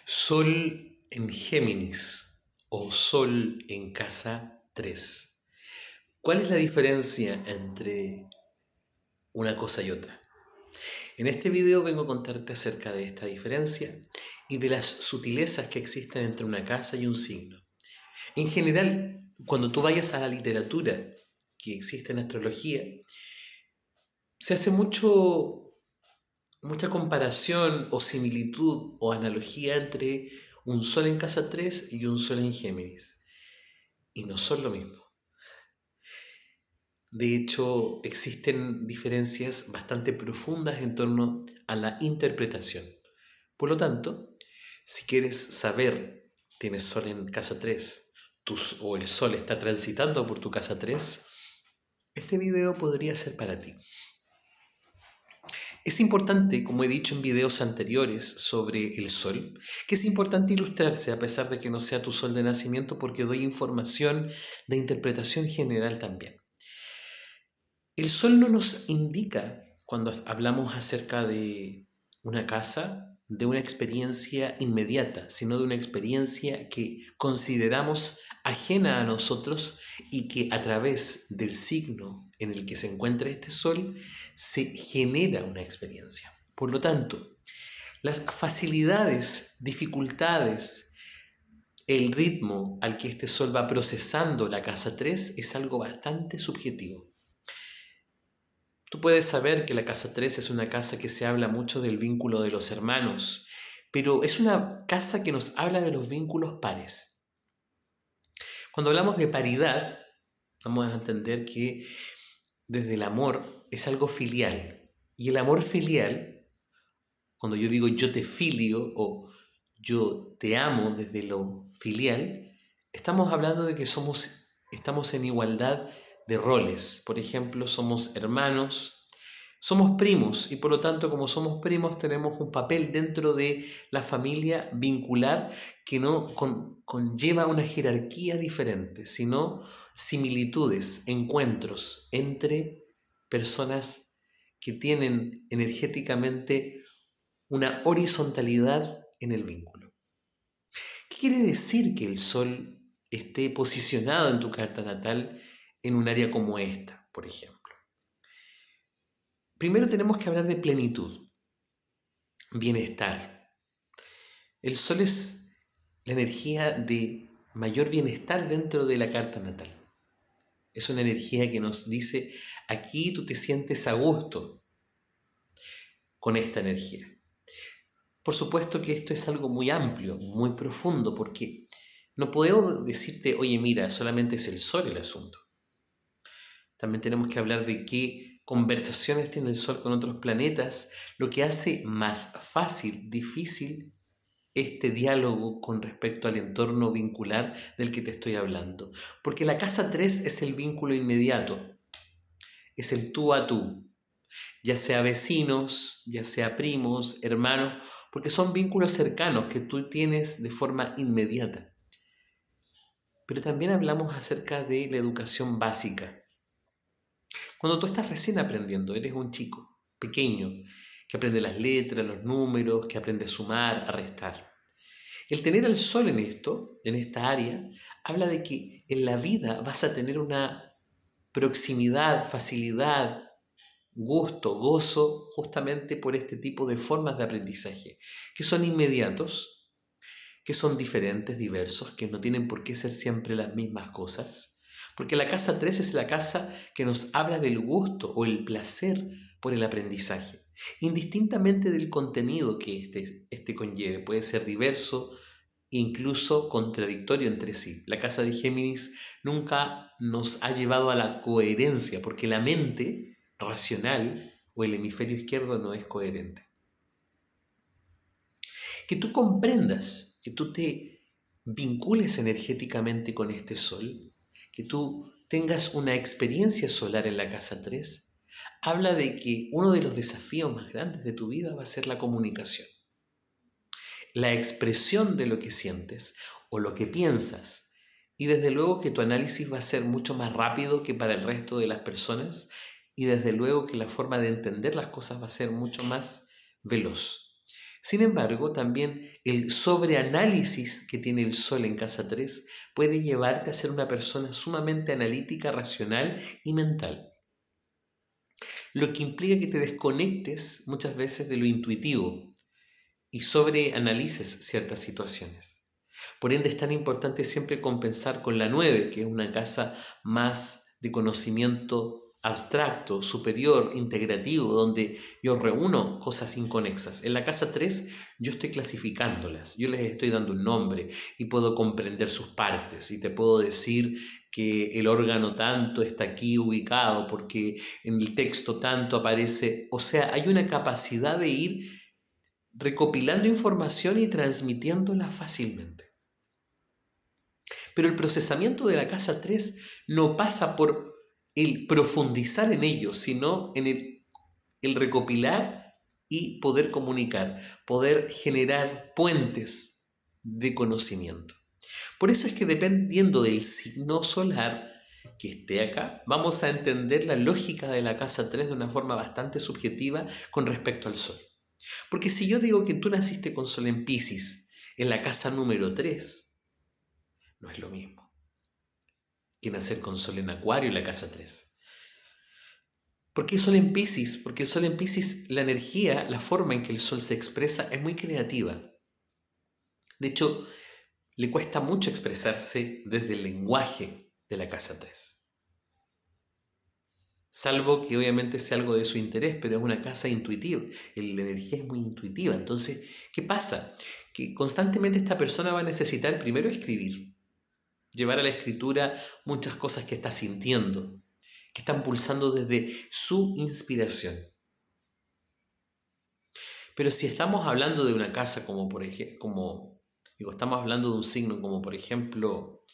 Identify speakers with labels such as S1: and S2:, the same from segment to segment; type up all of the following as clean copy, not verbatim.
S1: Sol en Géminis o Sol en casa 3. ¿Cuál es la diferencia entre una cosa y otra? En este video vengo a contarte acerca de esta diferencia y de las sutilezas que existen entre una casa y un signo. En general, cuando tú vayas a la literatura que existe en astrología, se hace mucha comparación o similitud o analogía entre un Sol en casa 3 y un Sol en Géminis. Y no son lo mismo. De hecho, existen diferencias bastante profundas en torno a la interpretación. Por lo tanto, si quieres saber, tienes Sol en casa 3 o el Sol está transitando por tu casa 3, este video podría ser para ti. Es importante, como he dicho en videos anteriores sobre el Sol, que es importante ilustrarse a pesar de que no sea tu Sol de nacimiento, porque doy información de interpretación general también. El Sol no nos indica, cuando hablamos acerca de una casa, de una experiencia inmediata, sino de una experiencia que consideramos ajena a nosotros y que a través del signo en el que se encuentra este Sol se genera una experiencia. Por lo tanto, las facilidades, dificultades, el ritmo al que este Sol va procesando la casa 3 es algo bastante subjetivo. Tú puedes saber que la casa 3 es una casa que se habla mucho del vínculo de los hermanos, pero es una casa que nos habla de los vínculos pares. Cuando hablamos de paridad, vamos a entender que desde el amor es algo filial. Y el amor filial, cuando yo digo yo te filio o yo te amo desde lo filial, estamos hablando de que estamos en igualdad de roles. Por ejemplo, somos hermanos, somos primos y por lo tanto, como somos primos, tenemos un papel dentro de la familia vincular que no conlleva una jerarquía diferente, sino similitudes, encuentros entre personas que tienen energéticamente una horizontalidad en el vínculo. ¿Qué quiere decir que el Sol esté posicionado en tu carta natal en un área como esta, por ejemplo? Primero tenemos que hablar de plenitud, bienestar. El Sol es la energía de mayor bienestar dentro de la carta natal. Es una energía que nos dice, aquí tú te sientes a gusto con esta energía. Por supuesto que esto es algo muy amplio, muy profundo, porque no podemos decirte, oye, mira, solamente es el Sol el asunto. También tenemos que hablar de qué conversaciones tiene el Sol con otros planetas, lo que hace más fácil, difícil este diálogo con respecto al entorno vincular del que te estoy hablando. Porque la casa 3 es el vínculo inmediato, es el tú a tú, ya sea vecinos, ya sea primos, hermanos, porque son vínculos cercanos que tú tienes de forma inmediata. Pero también hablamos acerca de la educación básica. Cuando tú estás recién aprendiendo, eres un chico pequeño que aprende las letras, los números, que aprende a sumar, a restar. El tener al Sol en esto, en esta área, habla de que en la vida vas a tener una proximidad, facilidad, gusto, gozo, justamente por este tipo de formas de aprendizaje, que son inmediatos, que son diferentes, diversos, que no tienen por qué ser siempre las mismas cosas. Porque la casa 3 es la casa que nos habla del gusto o el placer por el aprendizaje, indistintamente del contenido que este conlleve. Puede ser diverso, incluso contradictorio entre sí. La casa de Géminis nunca nos ha llevado a la coherencia, porque la mente racional o el hemisferio izquierdo no es coherente. Que tú comprendas, que tú te vincules energéticamente con este Sol, que tú tengas una experiencia solar en la casa 3, habla de que uno de los desafíos más grandes de tu vida va a ser la comunicación. La expresión de lo que sientes o lo que piensas. Y desde luego que tu análisis va a ser mucho más rápido que para el resto de las personas y desde luego que la forma de entender las cosas va a ser mucho más veloz. Sin embargo, también el sobreanálisis que tiene el Sol en casa 3 puede llevarte a ser una persona sumamente analítica, racional y mental, lo que implica que te desconectes muchas veces de lo intuitivo y sobreanalices ciertas situaciones. Por ende, es tan importante siempre compensar con la 9, que es una casa más de conocimiento abstracto, superior, integrativo, donde yo reúno cosas inconexas. En la casa 3 yo estoy clasificándolas, yo les estoy dando un nombre y puedo comprender sus partes y te puedo decir que el órgano tanto está aquí ubicado porque en el texto tanto aparece, o sea, hay una capacidad de ir recopilando información y transmitiéndola fácilmente. Pero el procesamiento de la casa 3 no pasa por el profundizar en ello, sino en el recopilar y poder comunicar, poder generar puentes de conocimiento. Por eso es que dependiendo del signo solar que esté acá, vamos a entender la lógica de la casa 3 de una forma bastante subjetiva con respecto al Sol. Porque si yo digo que tú naciste con Sol en Piscis, en la casa número 3, no es lo mismo que nacer con Sol en Acuario en la casa 3. ¿Por qué Sol en Piscis? Porque el Sol en Piscis, la energía, la forma en que el Sol se expresa es muy creativa. De hecho, le cuesta mucho expresarse desde el lenguaje de la casa 3. Salvo que obviamente sea algo de su interés, pero es una casa intuitiva. La energía es muy intuitiva. Entonces, ¿qué pasa? Que constantemente esta persona va a necesitar primero escribir, llevar a la escritura muchas cosas que está sintiendo, que están pulsando desde su inspiración. Pero si estamos hablando de una casa como por ejemplo, estamos hablando de un signo como por ejemplo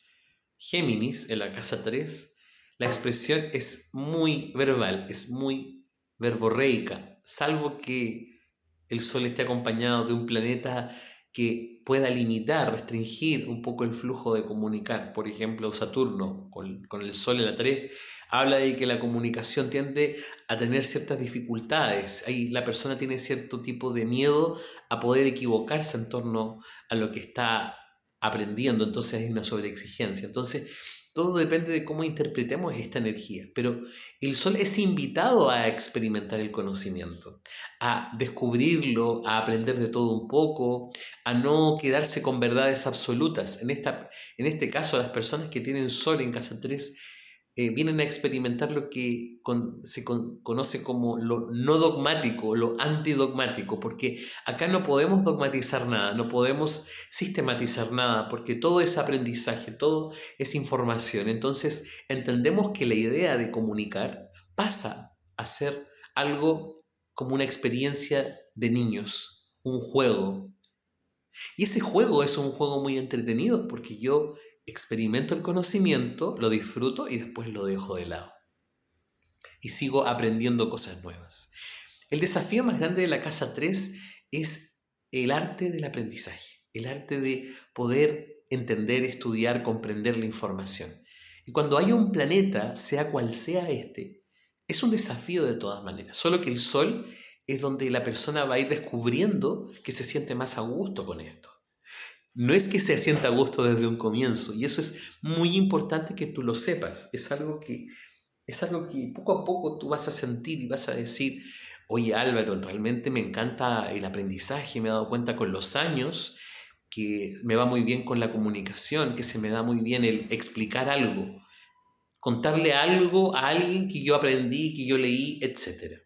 S1: Géminis en la casa 3, la expresión es muy verbal, es muy verborreica, salvo que el Sol esté acompañado de un planeta que pueda limitar, restringir un poco el flujo de comunicar. Por ejemplo, Saturno con el Sol en la 3 habla de que la comunicación tiende a tener ciertas dificultades. Ahí la persona tiene cierto tipo de miedo a poder equivocarse en torno a lo que está aprendiendo, entonces hay una sobreexigencia. Entonces, todo depende de cómo interpretemos esta energía, pero el Sol es invitado a experimentar el conocimiento, a descubrirlo, a aprender de todo un poco, a no quedarse con verdades absolutas. En este caso, las personas que tienen Sol en casa 3 vienen a experimentar lo que conoce como lo no dogmático, lo antidogmático, porque acá no podemos dogmatizar nada, no podemos sistematizar nada, porque todo es aprendizaje, todo es información. Entonces entendemos que la idea de comunicar pasa a ser algo como una experiencia de niños, un juego. Y ese juego es un juego muy entretenido porque yo experimento el conocimiento, lo disfruto y después lo dejo de lado. Y sigo aprendiendo cosas nuevas. El desafío más grande de la casa 3 es el arte del aprendizaje, el arte de poder entender, estudiar, comprender la información. Y cuando hay un planeta, sea cual sea este, es un desafío de todas maneras. Solo que el Sol es donde la persona va a ir descubriendo que se siente más a gusto con esto. No es que se sienta a gusto desde un comienzo, y eso es muy importante que tú lo sepas. Es algo que poco a poco tú vas a sentir y vas a decir, oye Álvaro, realmente me encanta el aprendizaje, me he dado cuenta con los años que me va muy bien con la comunicación, que se me da muy bien el explicar algo, contarle algo a alguien que yo aprendí, que yo leí, etc.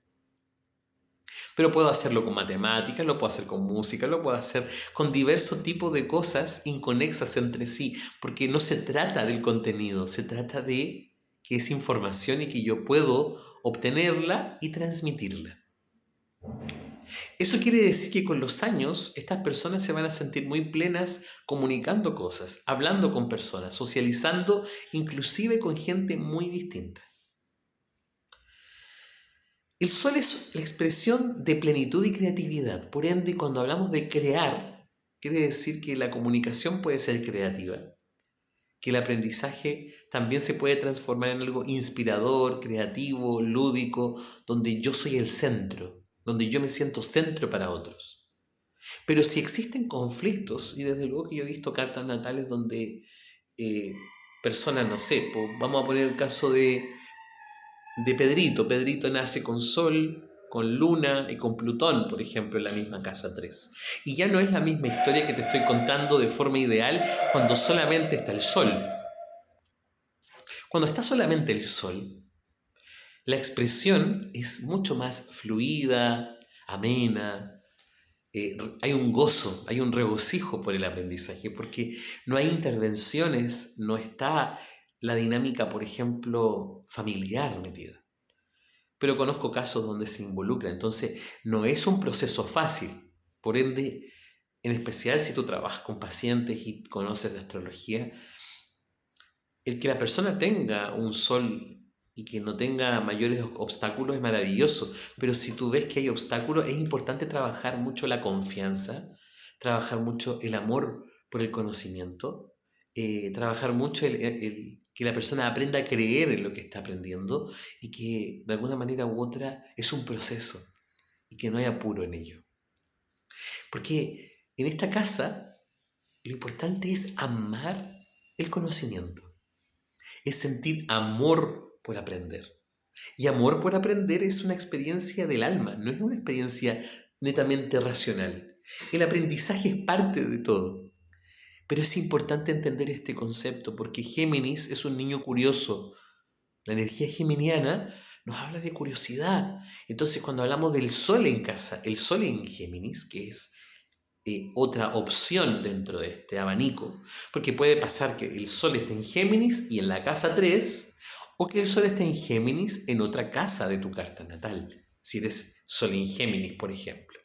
S1: Pero puedo hacerlo con matemáticas, lo puedo hacer con música, lo puedo hacer con diversos tipos de cosas inconexas entre sí, porque no se trata del contenido, se trata de que es información y que yo puedo obtenerla y transmitirla. Eso quiere decir que con los años estas personas se van a sentir muy plenas comunicando cosas, hablando con personas, socializando inclusive con gente muy distinta. El Sol es la expresión de plenitud y creatividad. Por ende, cuando hablamos de crear, quiere decir que la comunicación puede ser creativa, que el aprendizaje también se puede transformar en algo inspirador, creativo, lúdico, donde yo soy el centro, donde yo me siento centro para otros. Pero si existen conflictos, y desde luego que yo he visto cartas natales donde eh, personas, no sé, vamos a poner el caso de Pedrito. Pedrito nace con Sol, con Luna y con Plutón, por ejemplo, en la misma casa 3. Y ya no es la misma historia que te estoy contando de forma ideal cuando solamente está el Sol. Cuando está solamente el Sol, la expresión es mucho más fluida, amena, hay un gozo, hay un regocijo por el aprendizaje, porque no hay intervenciones, no está la dinámica, por ejemplo, familiar metida. Pero conozco casos donde se involucra, entonces no es un proceso fácil. Por ende, en especial si tú trabajas con pacientes y conoces de astrología, el que la persona tenga un sol y que no tenga mayores obstáculos es maravilloso, pero si tú ves que hay obstáculos, es importante trabajar mucho la confianza, trabajar mucho el amor por el conocimiento, trabajar mucho que la persona aprenda a creer en lo que está aprendiendo y que de alguna manera u otra es un proceso y que no hay apuro en ello. Porque en esta casa lo importante es amar el conocimiento, es sentir amor por aprender. Y amor por aprender es una experiencia del alma, no es una experiencia netamente racional. El aprendizaje es parte de todo. Pero es importante entender este concepto porque Géminis es un niño curioso. La energía geminiana nos habla de curiosidad. Entonces, cuando hablamos del Sol en casa, el Sol en Géminis, que es otra opción dentro de este abanico, porque puede pasar que el Sol esté en Géminis y en la casa 3, o que el Sol esté en Géminis en otra casa de tu carta natal, si eres Sol en Géminis, por ejemplo.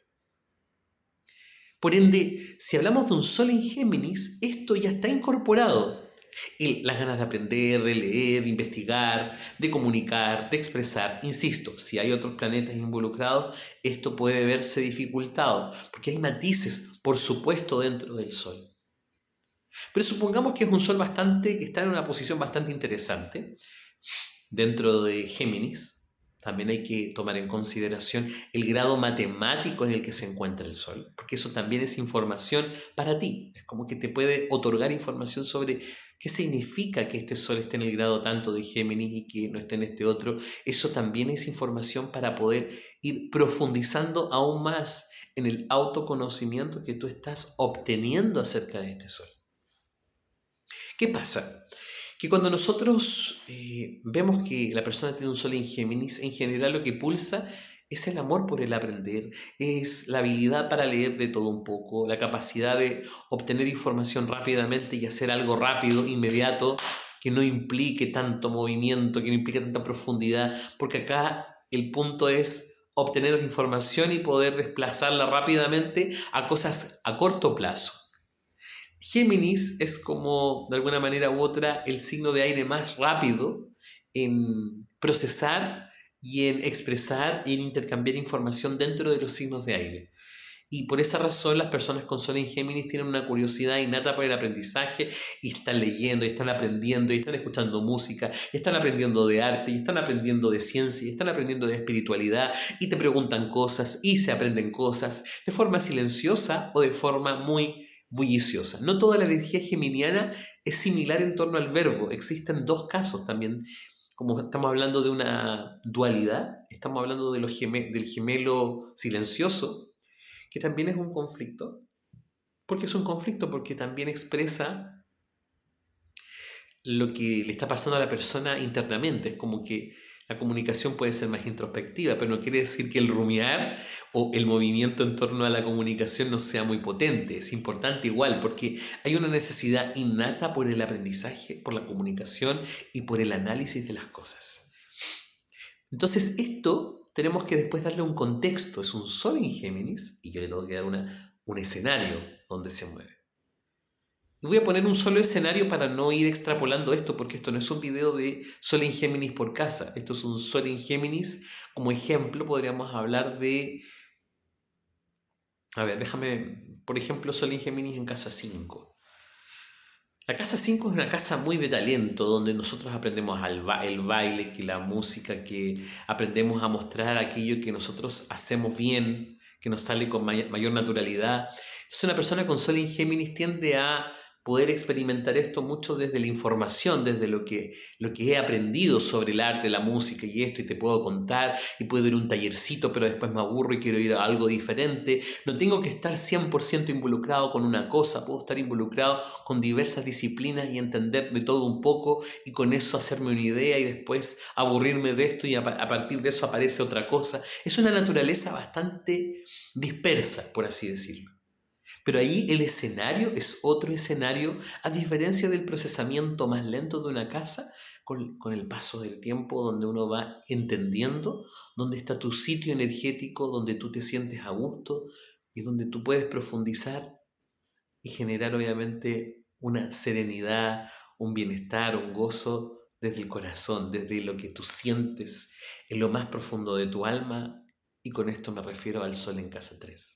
S1: Por ende, si hablamos de un Sol en Géminis, esto ya está incorporado. Las ganas de aprender, de leer, de investigar, de comunicar, de expresar. Insisto, si hay otros planetas involucrados, esto puede verse dificultado, porque hay matices, por supuesto, dentro del Sol. Pero supongamos que es un Sol que está en una posición bastante interesante dentro de Géminis. También hay que tomar en consideración el grado matemático en el que se encuentra el Sol, porque eso también es información para ti. Es como que te puede otorgar información sobre qué significa que este Sol esté en el grado tanto de Géminis y que no esté en este otro. Eso también es información para poder ir profundizando aún más en el autoconocimiento que tú estás obteniendo acerca de este Sol. ¿Qué pasa? Que cuando nosotros vemos que la persona tiene un Sol en Géminis, en general lo que pulsa es el amor por el aprender, es la habilidad para leer de todo un poco, la capacidad de obtener información rápidamente y hacer algo rápido, inmediato, que no implique tanto movimiento, que no implique tanta profundidad, porque acá el punto es obtener información y poder desplazarla rápidamente a cosas a corto plazo. Géminis es como, de alguna manera u otra, el signo de aire más rápido en procesar y en expresar y en intercambiar información dentro de los signos de aire. Y por esa razón las personas con Sol en Géminis tienen una curiosidad innata por el aprendizaje y están leyendo, y están aprendiendo, y están escuchando música, y están aprendiendo de arte, y están aprendiendo de ciencia, y están aprendiendo de espiritualidad, y te preguntan cosas, y se aprenden cosas, de forma silenciosa o de forma muy bulliciosa. No toda la energía geminiana es similar en torno al verbo. Existen dos casos también. Como estamos hablando de una dualidad, estamos hablando de del gemelo silencioso, que también es un conflicto. ¿Por qué es un conflicto? Porque también expresa lo que le está pasando a la persona internamente. Es como que la comunicación puede ser más introspectiva, pero no quiere decir que el rumiar o el movimiento en torno a la comunicación no sea muy potente. Es importante igual, porque hay una necesidad innata por el aprendizaje, por la comunicación y por el análisis de las cosas. Entonces esto tenemos que después darle un contexto. Es un Sol en Géminis y yo le tengo que dar un escenario donde se mueve. Y voy a poner un solo escenario para no ir extrapolando esto, porque esto no es un video de Sol en Géminis por casa. Esto es un Sol en Géminis. Como ejemplo, podríamos hablar de... A ver, déjame... Por ejemplo, Sol en Géminis en casa 5. La casa 5 es una casa muy de talento, donde nosotros aprendemos el baile, que la música, que aprendemos a mostrar aquello que nosotros hacemos bien, que nos sale con mayor naturalidad. Entonces una persona con Sol en Géminis tiende a poder experimentar esto mucho desde la información, desde lo que he aprendido sobre el arte, la música y esto, y te puedo contar, y puedo ir a un tallercito, pero después me aburro y quiero ir a algo diferente. No tengo que estar 100% involucrado con una cosa, puedo estar involucrado con diversas disciplinas y entender de todo un poco, y con eso hacerme una idea y después aburrirme de esto y a partir de eso aparece otra cosa. Es una naturaleza bastante dispersa, por así decirlo. Pero ahí el escenario es otro escenario, a diferencia del procesamiento más lento de una casa, con el paso del tiempo, donde uno va entendiendo dónde está tu sitio energético, donde tú te sientes a gusto y donde tú puedes profundizar y generar obviamente una serenidad, un bienestar, un gozo desde el corazón, desde lo que tú sientes en lo más profundo de tu alma, y con esto me refiero al Sol en casa 3.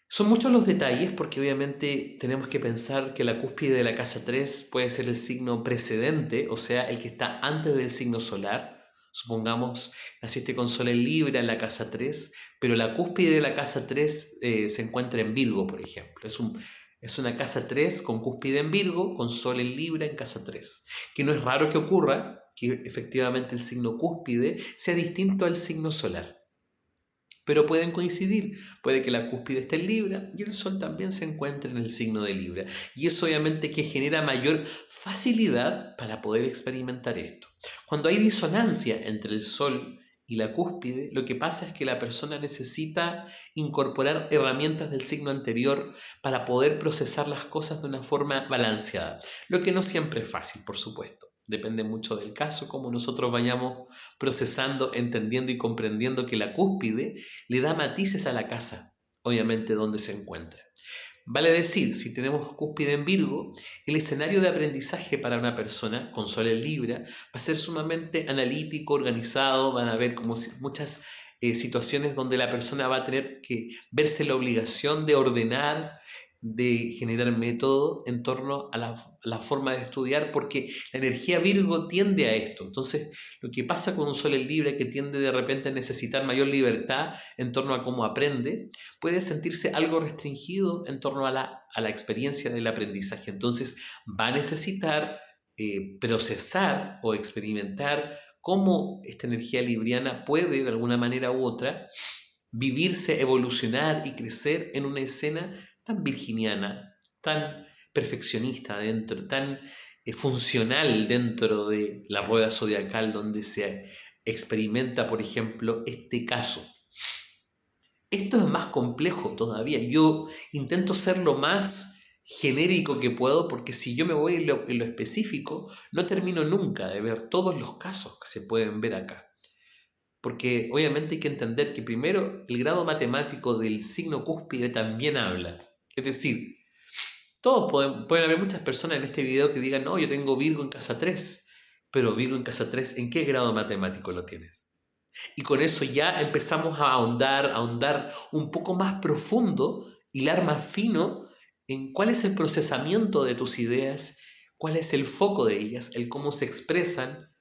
S1: Son muchos los detalles porque obviamente tenemos que pensar que la cúspide de la casa 3 puede ser el signo precedente, o sea, el que está antes del signo solar. Supongamos, naciste con Sol en Libra en la casa 3, pero la cúspide de la casa 3 se encuentra en Virgo, por ejemplo. Es una casa 3 con cúspide en Virgo, con Sol en Libra en casa 3. Que no es raro que ocurra que efectivamente el signo cúspide sea distinto al signo solar. Pero pueden coincidir, puede que la cúspide esté en Libra y el Sol también se encuentre en el signo de Libra. Y eso obviamente que genera mayor facilidad para poder experimentar esto. Cuando hay disonancia entre el Sol y la cúspide, lo que pasa es que la persona necesita incorporar herramientas del signo anterior para poder procesar las cosas de una forma balanceada, lo que no siempre es fácil, por supuesto. Depende mucho del caso, cómo nosotros vayamos procesando, entendiendo y comprendiendo que la cúspide le da matices a la casa, obviamente donde se encuentra. Vale decir, si tenemos cúspide en Virgo, el escenario de aprendizaje para una persona con Sol en Libra va a ser sumamente analítico, organizado, van a haber como muchas situaciones donde la persona va a tener que verse la obligación de ordenar, de generar método en torno a la forma de estudiar, porque la energía Virgo tiende a esto. Entonces, lo que pasa con un Sol en Libra, que tiende de repente a necesitar mayor libertad en torno a cómo aprende, puede sentirse algo restringido en torno a la experiencia del aprendizaje. Entonces, va a necesitar procesar o experimentar cómo esta energía libriana puede, de alguna manera u otra, vivirse, evolucionar y crecer en una escena tan virginiana, tan perfeccionista dentro, tan funcional dentro de la rueda zodiacal, donde se experimenta, por ejemplo, este caso. Esto es más complejo todavía. Yo intento ser lo más genérico que puedo, porque si yo me voy en lo específico, no termino nunca de ver todos los casos que se pueden ver acá. Porque obviamente hay que entender que primero el grado matemático del signo cúspide también habla. Es decir, todos pueden haber muchas personas en este video que digan, no, yo tengo Virgo en casa 3, pero Virgo en casa 3, ¿en qué grado matemático lo tienes? Y con eso ya empezamos a ahondar un poco más profundo, hilar más fino en cuál es el procesamiento de tus ideas, cuál es el foco de ellas, el cómo se expresan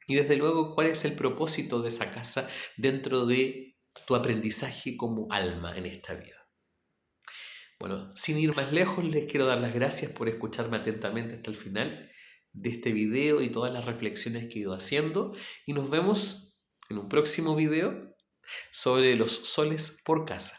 S1: y desde luego cuál es el propósito de esa casa dentro de tu aprendizaje como alma en esta vida. Bueno, sin ir más lejos, les quiero dar las gracias por escucharme atentamente hasta el final de este video y todas las reflexiones que he ido haciendo, y nos vemos en un próximo video sobre los soles por casa.